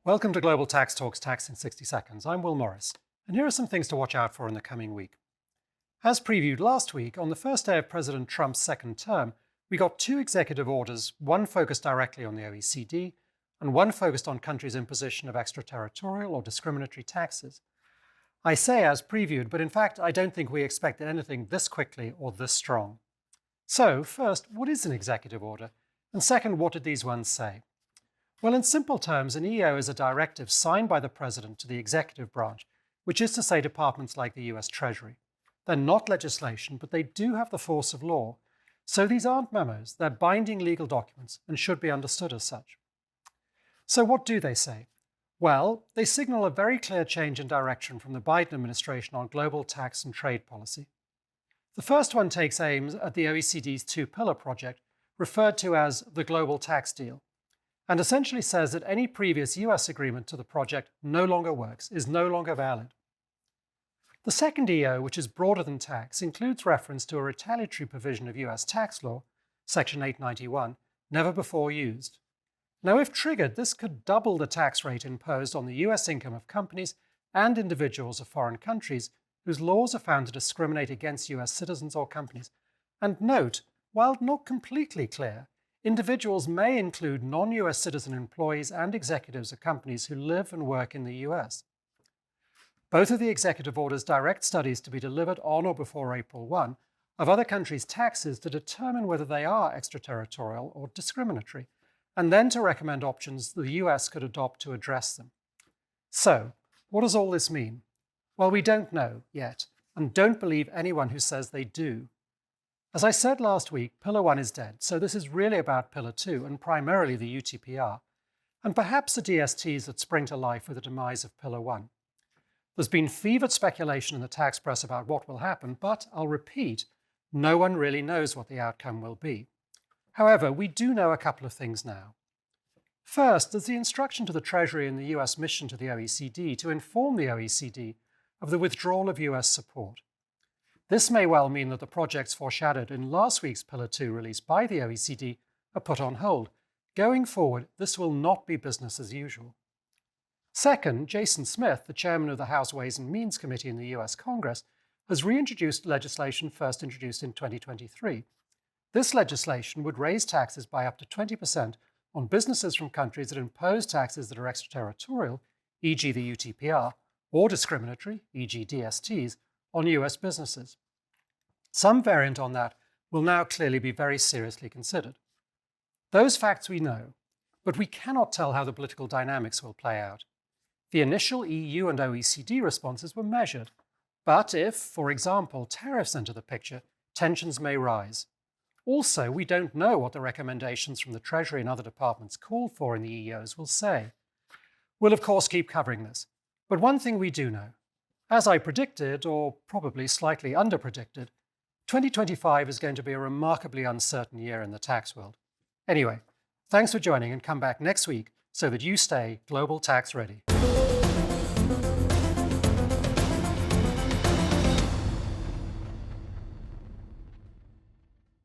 Welcome to Global Tax Talks Tax in 60 Seconds. I'm Will Morris, and here are some things to watch out for in the coming week. As previewed last week, on the first day of President Trump's second term, we got two executive orders, one focused directly on the OECD, and one focused on countries' imposition of extraterritorial or discriminatory taxes. I say as previewed, but in fact, I don't think we expected anything this quickly or this strong. So, first, what is an executive order? And second, what did these ones say? Well, in simple terms, an EO is a directive signed by the President to the executive branch, which is to say departments like the US Treasury. They're not legislation, but they do have the force of law. So these aren't memos, they're binding legal documents and should be understood as such. So what do they say? Well, they signal a very clear change in direction from the Biden administration on global tax and trade policy. The first one takes aim at the OECD's two-pillar project, referred to as the Global Tax Deal, and essentially says that any previous US agreement to the project no longer works, is no longer valid. The second EO, which is broader than tax, includes reference to a retaliatory provision of US tax law, Section 891, never before used. Now, if triggered, this could double the tax rate imposed on the US income of companies and individuals of foreign countries whose laws are found to discriminate against US citizens or companies. And note, while not completely clear, individuals may include non-US citizen employees and executives of companies who live and work in the US. Both of the executive orders direct studies to be delivered on or before April 1 of other countries' taxes to determine whether they are extraterritorial or discriminatory, and then to recommend options the US could adopt to address them. So, what does all this mean? Well, we don't know yet, and don't believe anyone who says they do. As I said last week, Pillar 1 is dead, so this is really about Pillar 2, and primarily the UTPR, and perhaps the DSTs that spring to life with the demise of Pillar 1. There's been fevered speculation in the tax press about what will happen, but I'll repeat, no one really knows what the outcome will be. However, we do know a couple of things now. First, there's the instruction to the Treasury and the US mission to the OECD to inform the OECD of the withdrawal of US support. This may well mean that the projects foreshadowed in last week's Pillar 2 release by the OECD are put on hold. Going forward, this will not be business as usual. Second, Jason Smith, the chairman of the House Ways and Means Committee in the US Congress, has reintroduced legislation first introduced in 2023. This legislation would raise taxes by up to 20% on businesses from countries that impose taxes that are extraterritorial, e.g. the UTPR, or discriminatory, e.g. DSTs, on US businesses. Some variant on that will now clearly be very seriously considered. Those facts we know, but we cannot tell how the political dynamics will play out. The initial EU and OECD responses were measured, but if, for example, tariffs enter the picture, tensions may rise. Also, we don't know what the recommendations from the Treasury and other departments called for in the EOs will say. We'll of course keep covering this, but one thing we do know. As I predicted, or probably slightly under-predicted, 2025 is going to be a remarkably uncertain year in the tax world. Anyway, thanks for joining and come back next week so that you stay global tax ready.